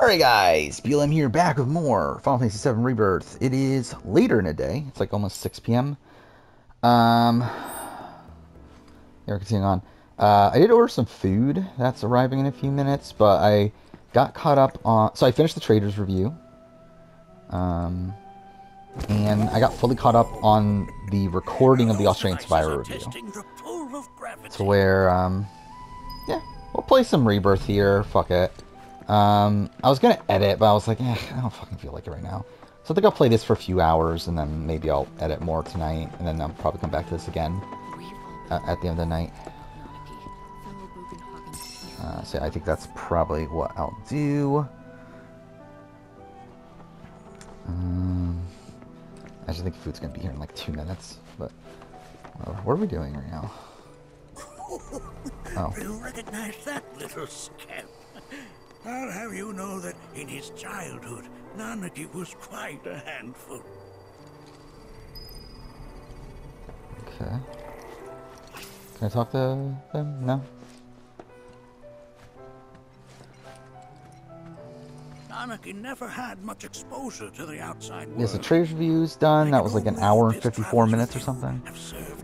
Alright guys, BLM here, back with more Final Fantasy VII Rebirth. It is later in the day. It's like almost 6 p.m. Yeah, we're continuing on. I did order some food. That's arriving in a few minutes, but I got caught up on... So I finished the Trader's review. And I got fully caught up on the recording of the Australian Survivor review. To where, yeah, we'll play some Rebirth here. Fuck it. I was gonna edit, but I was like, I don't fucking feel like it right now. So I think I'll play this for a few hours, and then maybe I'll edit more tonight, and then I'll probably come back to this again at the end of the night. So I think that's probably what I'll do. I just think food's gonna be here in like 2 minutes, but what are we doing right now? Oh. You recognize that little scamp? I'll have you know that in his childhood, Nanaki was quite a handful. Okay. Can I talk to them? No? Nanaki never had much exposure to the outside world. Yes, the Trader's review's done. That was like an hour and 54 minutes or something.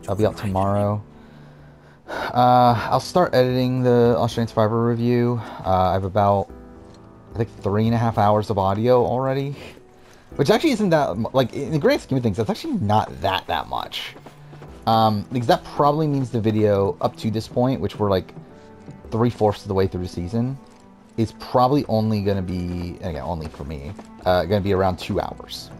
I'll be out tomorrow. I'll start editing the Australian Survivor review. I have about, I think, 3.5 hours of audio already. Which actually isn't that, like, in the grand scheme of things, that's actually not that much. Because that probably means the video up to this point, which we're like 3/4 of the way through the season, is probably only going to be, again, only for me, going to be around 2 hours.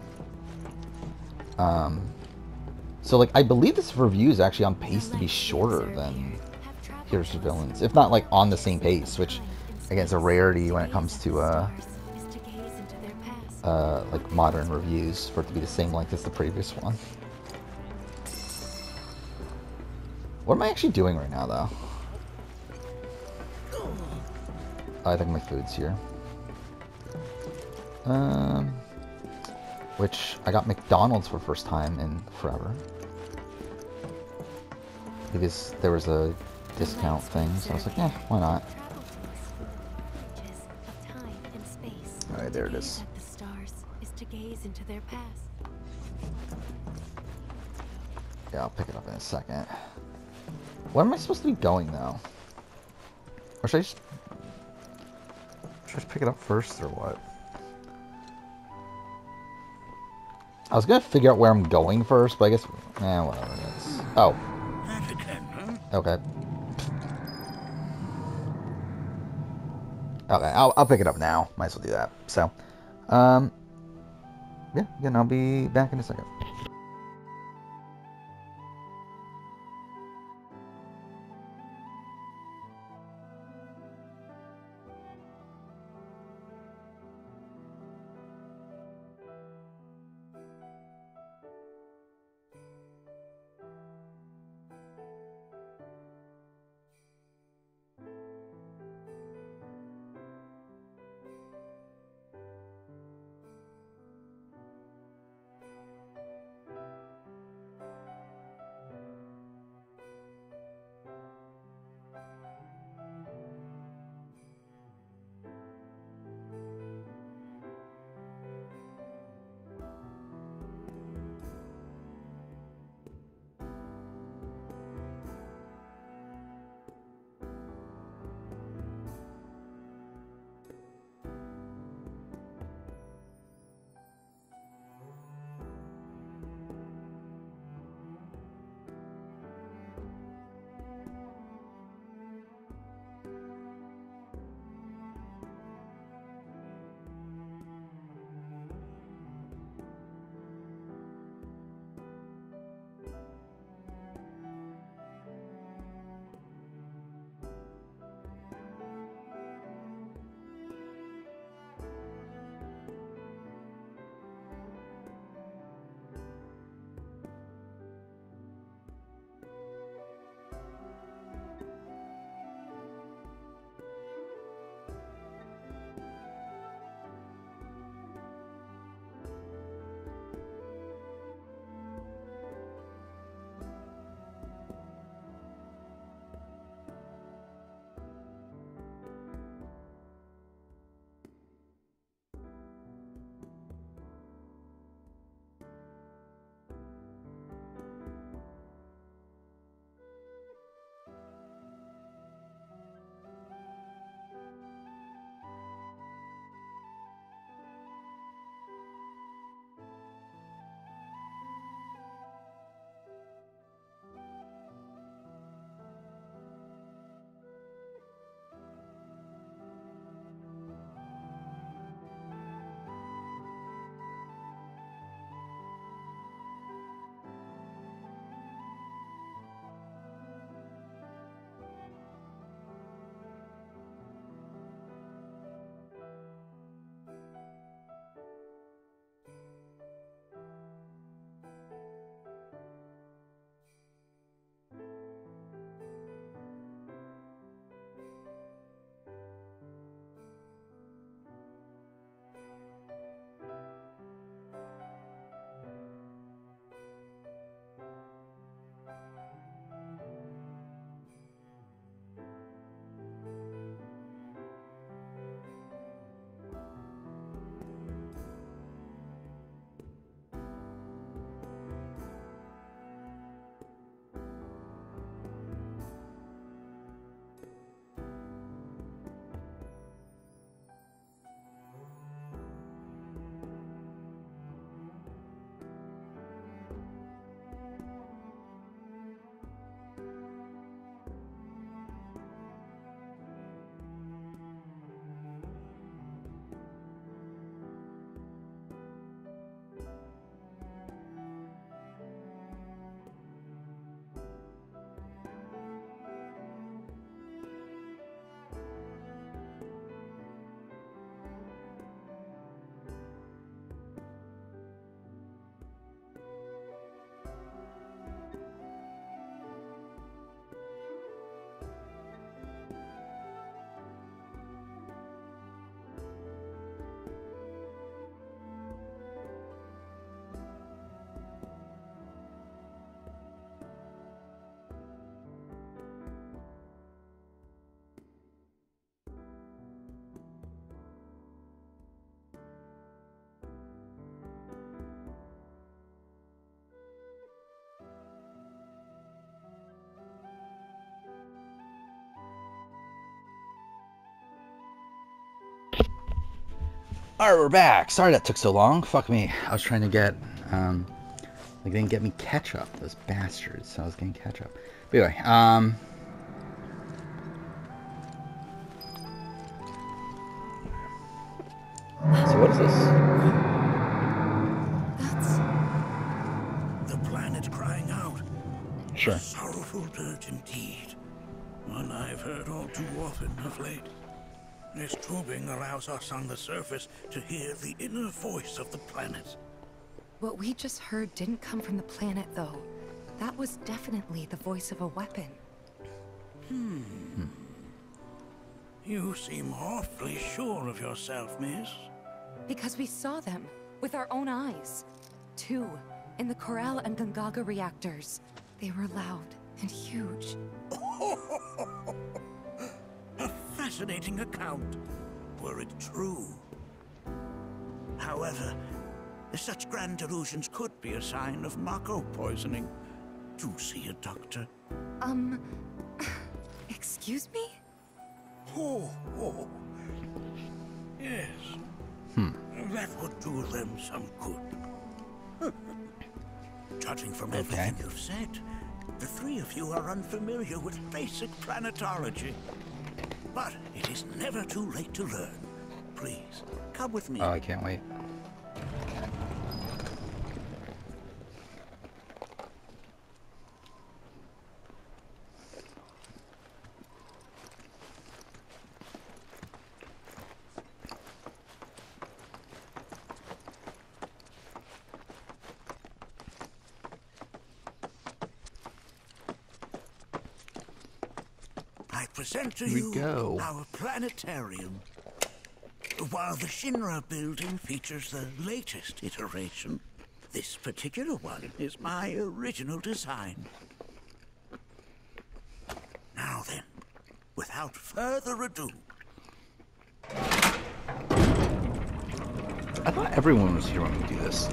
So, like, I believe this review is actually on pace to be shorter than Heroes for Villains. If not, like, on the same pace, which, again, is a rarity when it comes to, like, modern reviews, for it to be the same length as the previous one. What am I actually doing right now, though? I think my food's here. Which, I got McDonald's for the first time in forever. Because there was a discount thing, so I was like, why not? Alright, there it is. Yeah, I'll pick it up in a second. Where am I supposed to be going, though? Or should I just pick it up first, or what? I was gonna figure out where I'm going first, but I guess, whatever it is. Oh. Okay. Okay, I'll pick it up now. Might as well do that. So, yeah, again, I'll be back in a second. Alright, we're back. Sorry that took so long. Fuck me. I was trying to get, they didn't get me ketchup, those bastards. So I was getting ketchup. But anyway, so what is this? That's... the planet crying out. Sure. A sorrowful dirge indeed. One I've heard all too often of late. This tubing allows us on the surface to hear the inner voice of the planet. What we just heard didn't come from the planet, though. That was definitely the voice of a weapon. You seem awfully sure of yourself, miss. Because we saw them with our own eyes. 2 in the Corel and Gungaga reactors. They were loud and huge. A fascinating account, were it true. However, such grand delusions could be a sign of Mako poisoning. Do see a doctor. Excuse me? Oh. Yes. That would do them some good. Judging from everything you've said, the 3 of you are unfamiliar with basic planetology. But it is never too late to learn. Please, come with me. Oh, I can't wait. I present to you our planetarium. While the Shinra building features the latest iteration, this particular one is my original design. Now then, without further ado... I thought everyone was here when we do this.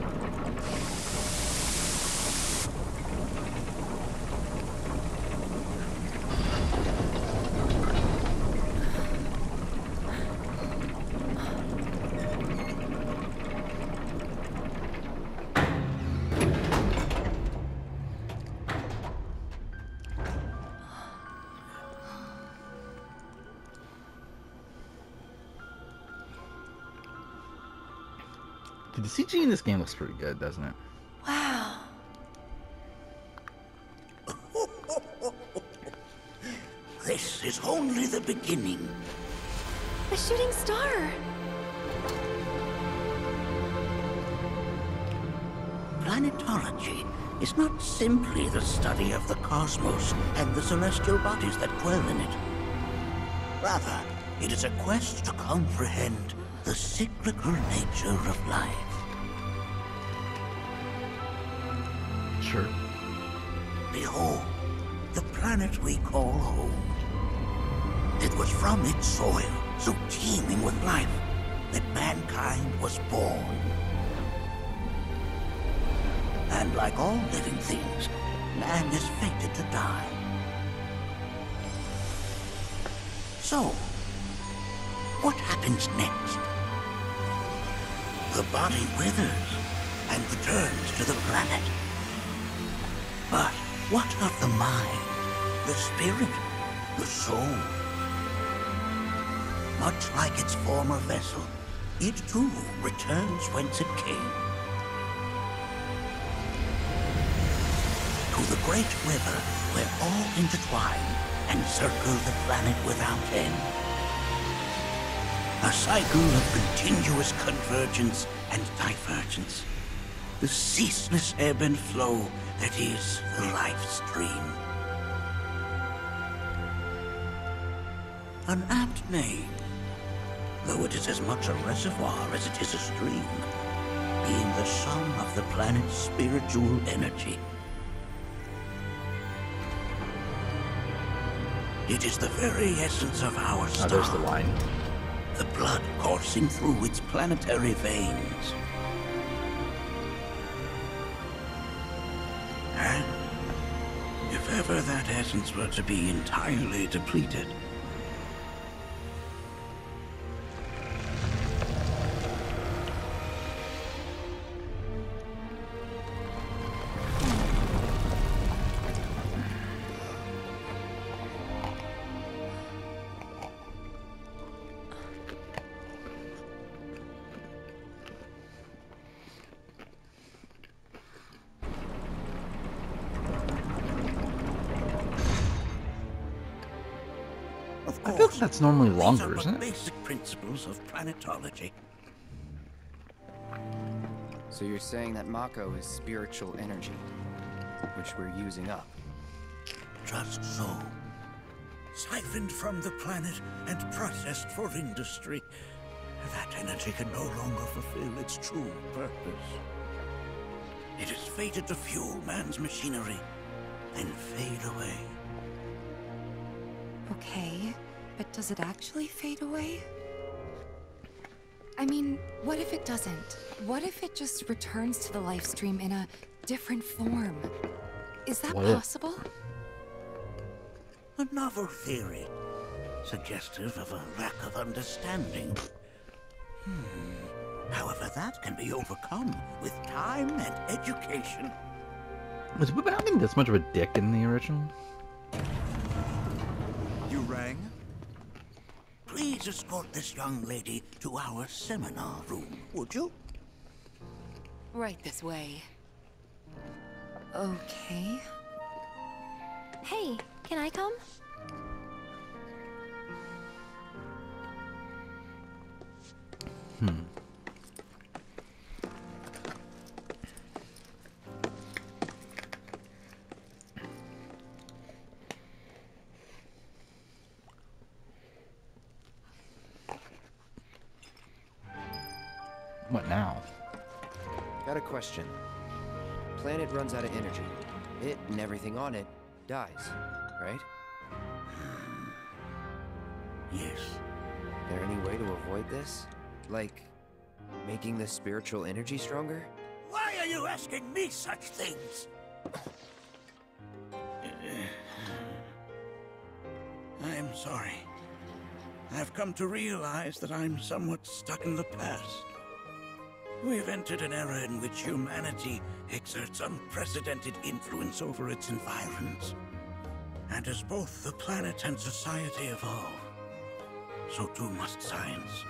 Dude, the CG in this game looks pretty good, doesn't it? Wow. This is only the beginning. A shooting star. Planetology is not simply the study of the cosmos and the celestial bodies that dwell in it. Rather, it is a quest to comprehend the cyclical nature of life. Sure. Behold, the planet we call home. It was from its soil, so teeming with life, that mankind was born. And like all living things, man is fated to die. So, what happens next? The body withers and returns to the planet. But what of the mind, the spirit, the soul? Much like its former vessel, it too returns whence it came. To the great river where all intertwine and circle the planet without end. A cycle of continuous convergence and divergence. The ceaseless ebb and flow that is the life stream. An apt name, though it is as much a reservoir as it is a stream, being the sum of the planet's spiritual energy. It is the very essence of our star. Oh, there's the line. The blood coursing through its planetary veins. And if ever that essence were to be entirely depleted, I feel like that's normally longer, these are isn't but it? basic principles of planetology. So you're saying that Mako is spiritual energy, which we're using up. Just so. Siphoned from the planet and processed for industry, that energy can no longer fulfill its true purpose. It is fated to fuel man's machinery and fade away. Okay, but does it actually fade away? I mean, what if it doesn't? What if it just returns to the life stream in a different form? Is that What if? possible? A novel theory, suggestive of a lack of understanding. However, that can be overcome with time and education. Was Boba having this much of a dick in the original? You rang? Please escort this young lady to our seminar room, would you? Right this way. Okay. Hey, can I come? What now? Got a question. Planet runs out of energy. It and everything on it dies, right? Yes. There any way to avoid this? Like, making the spiritual energy stronger? Why are you asking me such things? I'm sorry. I've come to realize that I'm somewhat stuck in the past. We've entered an era in which humanity exerts unprecedented influence over its environs. And as both the planet and society evolve, so too must science.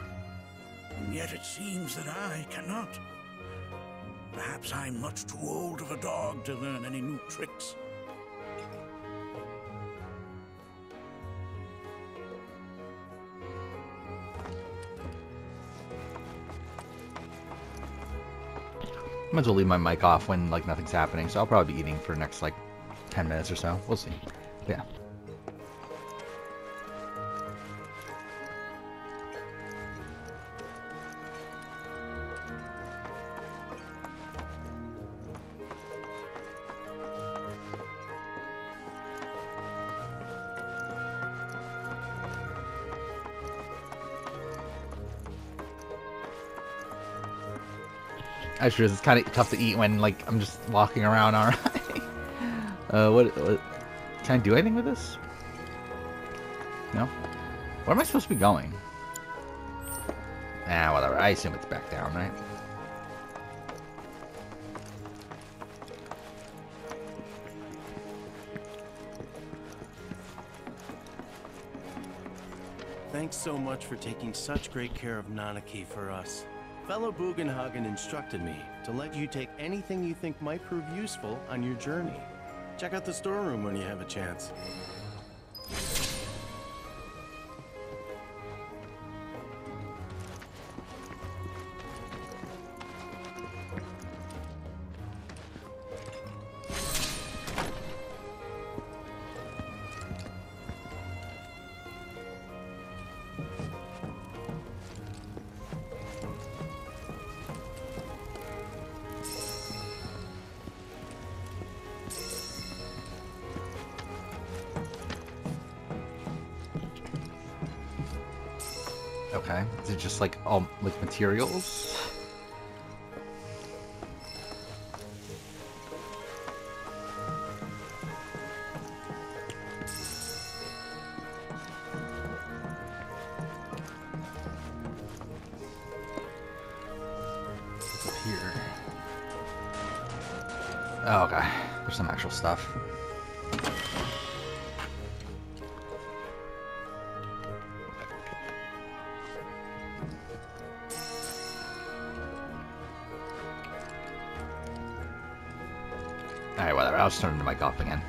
And yet it seems that I cannot. Perhaps I'm much too old of a dog to learn any new tricks. Might as well leave my mic off when like nothing's happening, so I'll probably be eating for the next like 10 minutes or so. We'll see. Yeah. Actually, it's kind of tough to eat when like I'm just walking around. Alright. What? Can I do anything with this? No. Where am I supposed to be going? Ah, whatever. I assume it's back down, right? Thanks so much for taking such great care of Nanaki for us. Fellow Bugenhagen instructed me to let you take anything you think might prove useful on your journey. Check out the storeroom when you have a chance. Okay. Is it just like all like materials? What's up here? Oh, okay. There's some actual stuff. Alright, whatever. I'll just turn the mic off again.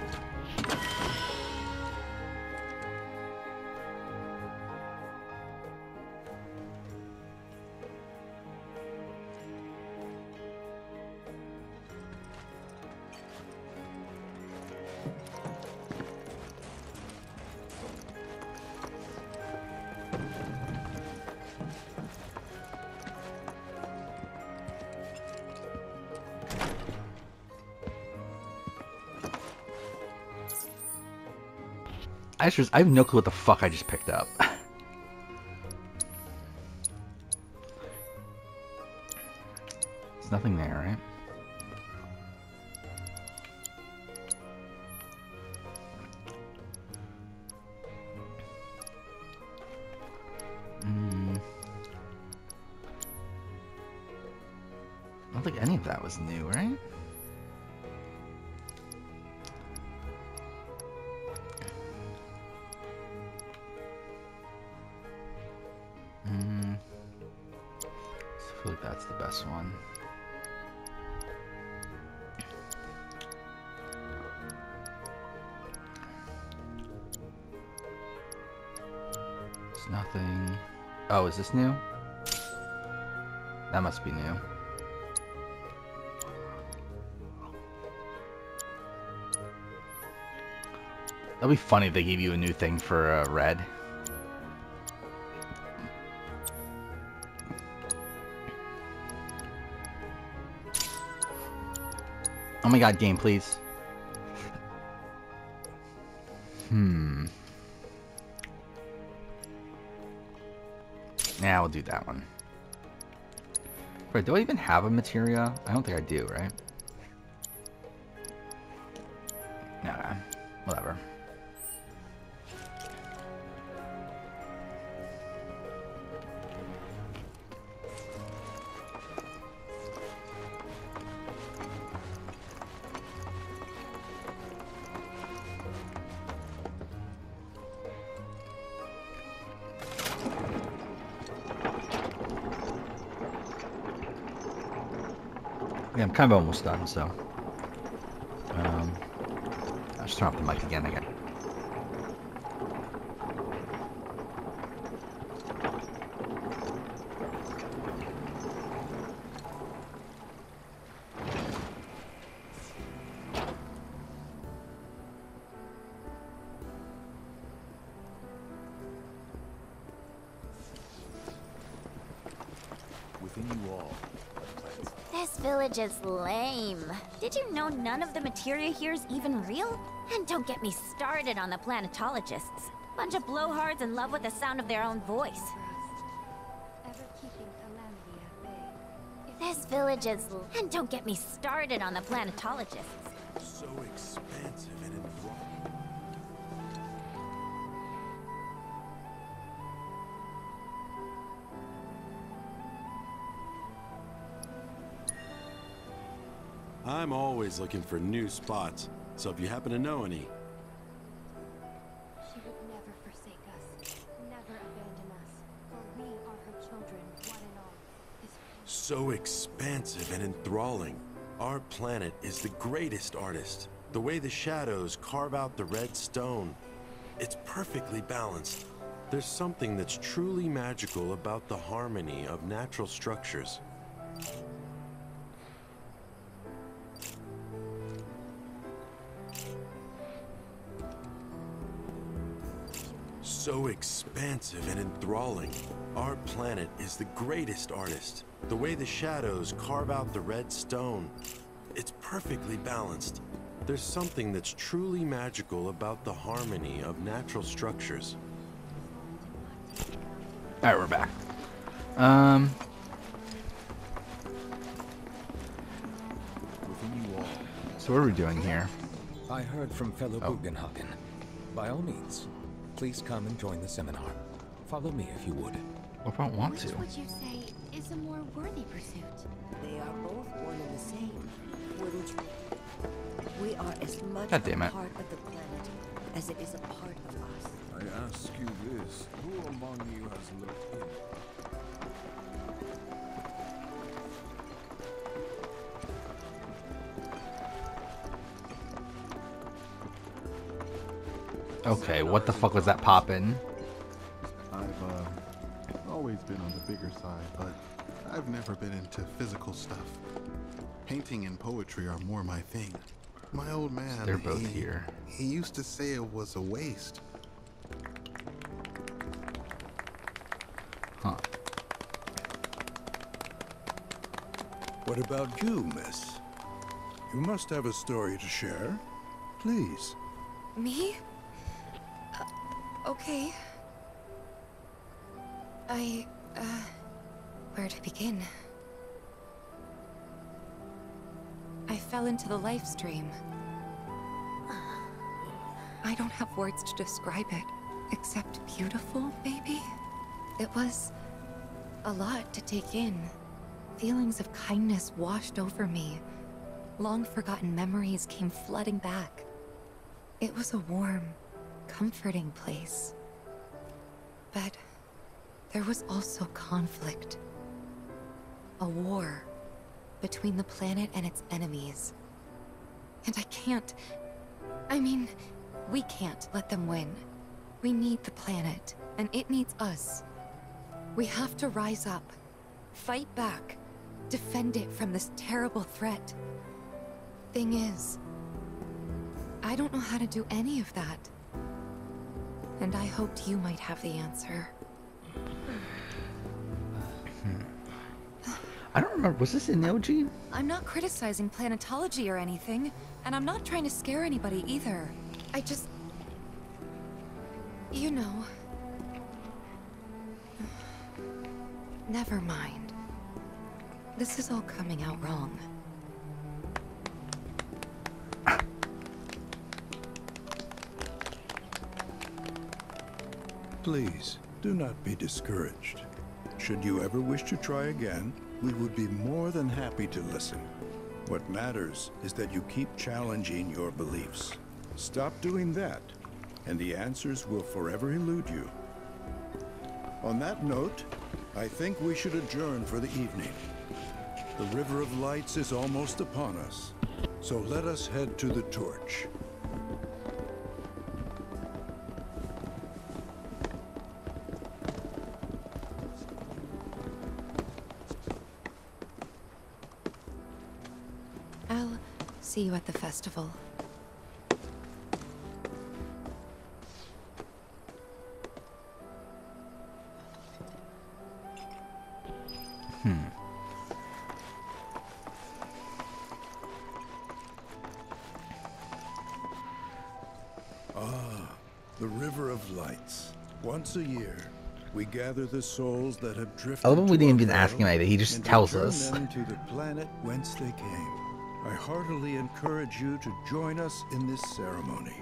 I have no clue what the fuck I just picked up. There's nothing there, right? I don't think any of that was new, right? I feel like that's the best one. There's nothing. Oh, is this new? That must be new. That'd be funny if they gave you a new thing for red. Oh my god, game, please. Yeah, we'll do that one. Wait, do I even have a materia? I don't think I do, right? Nah, whatever. Yeah, I'm kind of almost done, so. I'll just turn off the mic again. Within you all. This village is lame. Did you know none of the materia here is even real? And don't get me started on the planetologists. Bunch of blowhards in love with the sound of their own voice. This village is... And don't get me started on the planetologists. So expansive and enthralling. I'm always looking for new spots, so if you happen to know any. She would never forsake us, never abandon us, for we are her children, one and all. So expansive and enthralling. Our planet is the greatest artist. The way the shadows carve out the red stone. It's perfectly balanced. There's something that's truly magical about the harmony of natural structures. So expansive and enthralling. Our planet is the greatest artist. The way the shadows carve out the red stone. It's perfectly balanced. There's something that's truly magical about the harmony of natural structures. Alright, we're back. So what are we doing here? I heard from fellow Bugenhagen. By all means, please come and join the seminar. Follow me if you would. What if I don't want to? Which would you say is a more worthy pursuit? They are both one and the same, wouldn't you? We are as much God damn a it. part of the planet as it is a part of us. I ask you this, who among you has looked in? Okay, what the fuck was that poppin'? I've always been on the bigger side, but I've never been into physical stuff. Painting and poetry are more my thing. My old man, They're both here. He used to say it was a waste. Huh. What about you, miss? You must have a story to share. Please. Me? Okay. Where to begin? I fell into the life stream. I don't have words to describe it, except beautiful, maybe? It was a lot to take in. Feelings of kindness washed over me. Long-forgotten memories came flooding back. It was a warm, comforting place. But there was also conflict. A war between the planet and its enemies. And we can't let them win. We need the planet, and it needs us. We have to rise up, fight back, defend it from this terrible threat. Thing is, I don't know how to do any of that. And I hoped you might have the answer. I don't remember. Was this in OG? I'm not criticizing planetology or anything, and I'm not trying to scare anybody either. I just... You know... Never mind. This is all coming out wrong. Please, do not be discouraged. Should you ever wish to try again, we would be more than happy to listen. What matters is that you keep challenging your beliefs. Stop doing that, and the answers will forever elude you. On that note, I think we should adjourn for the evening. The River of Lights is almost upon us, so let us head to the torch. I'll see you at the festival. The River of Lights. Once a year, we gather the souls that have drifted. I love when we didn't even ask him anything. He just tells us. And return them to the planet whence they came. I heartily encourage you to join us in this ceremony.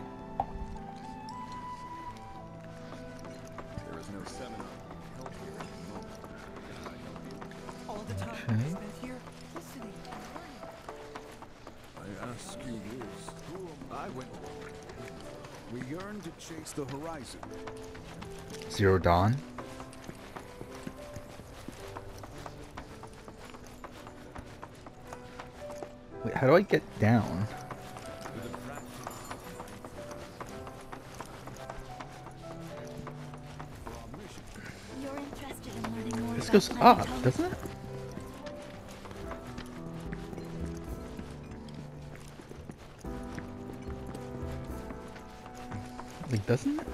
There is no seminar held here at the moment. Can I help you? All the time I spent here, listening and learning. I ask you this. I went. We yearn to chase the horizon. Zero Dawn. Wait, how do I get down? You're interested in learning more This about goes up, planetology? doesn't it? Like, doesn't it?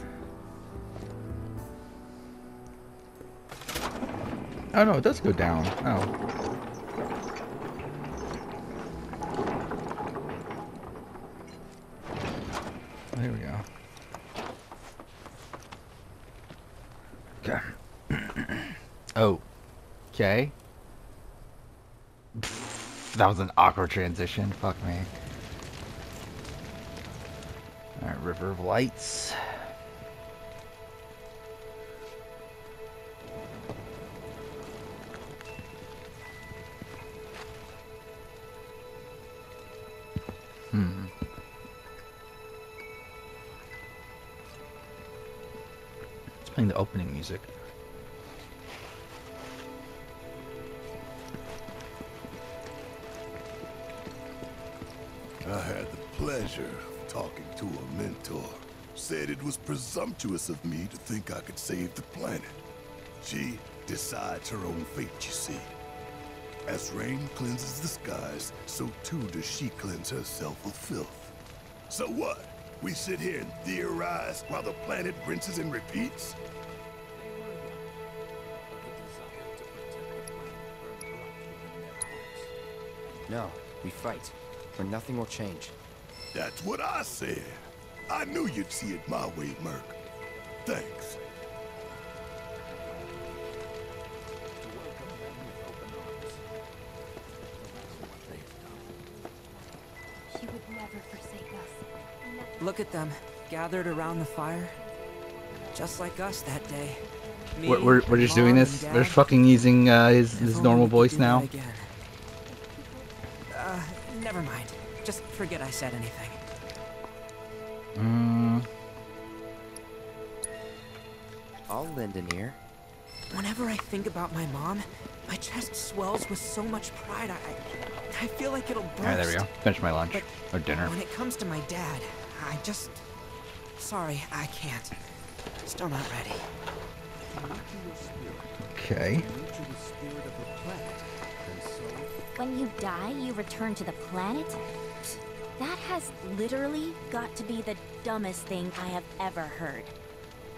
Oh no, it does go down. Oh. There we go. Okay. Oh. Okay. That was an awkward transition. Fuck me. Alright, River of Lights. It's playing the opening music. I had the pleasure of talking to a mentor. Said it was presumptuous of me to think I could save the planet. She decides her own fate, you see. As rain cleanses the skies, so too does she cleanse herself of filth. So what? We sit here and theorize while the planet rinses and repeats? No, we fight, or nothing will change. That's what I said. I knew you'd see it my way, Merc. Thanks. She would never forsake us. Look at them, gathered around the fire. Just like us that day. Me, We're just doing Mom, this. and They're Dad. fucking using his If only normal we could voice do that now. again. Never mind. Just forget I said anything. I'll lend an ear. Whenever I think about my mom, my chest swells with so much pride. I feel like it'll burst. Alright, there we go. Finish my lunch. But Or dinner. when it comes to my dad, I just... Sorry, I can't. Still not ready. Okay. When you die, you return to the planet? That has literally got to be the dumbest thing I have ever heard.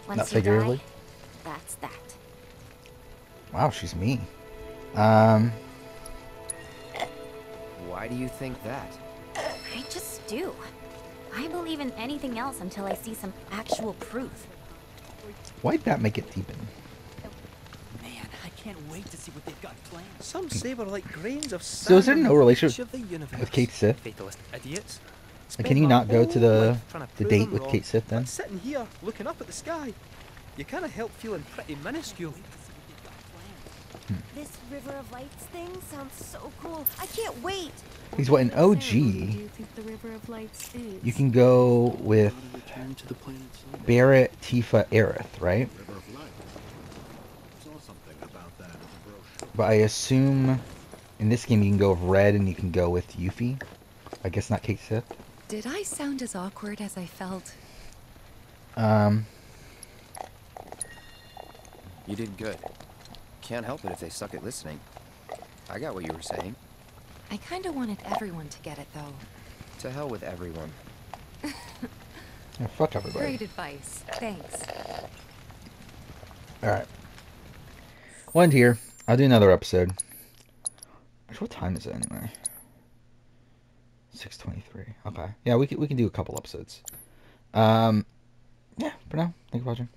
Once Not you figuratively? die, that's that. Wow, she's mean. Why do you think that? I just do. I believe in anything else until I see some actual proof. Why'd that make it deepen? Man, I can't wait to see what they've got planned. Some say we're like grains of sand. So is there no relationship of the universe. with Kate Sith? Fatalist idiots. Like, can you not go to the date with Kate Sith then? But sitting here, looking up at the sky, you kind of help feeling pretty minuscule. This River of Lights thing sounds so cool. I can't wait. He's what, an OG? Do you think the River of Lights is? You can go with Barrett, Tifa, Aerith, right? But I assume in this game you can go with Red and you can go with Yuffie. I guess not Kate Sith. Did I sound as awkward as I felt? You did good. Can't help it if they suck at listening. I got what you were saying. I kind of wanted everyone to get it, though. To hell with everyone. Yeah, fuck everybody. Great advice. Thanks. Alright. We'll end here. I'll do another episode. What time is it anyway? 6:23. Okay. Yeah, we can do a couple episodes. Yeah, for now, thank you for watching.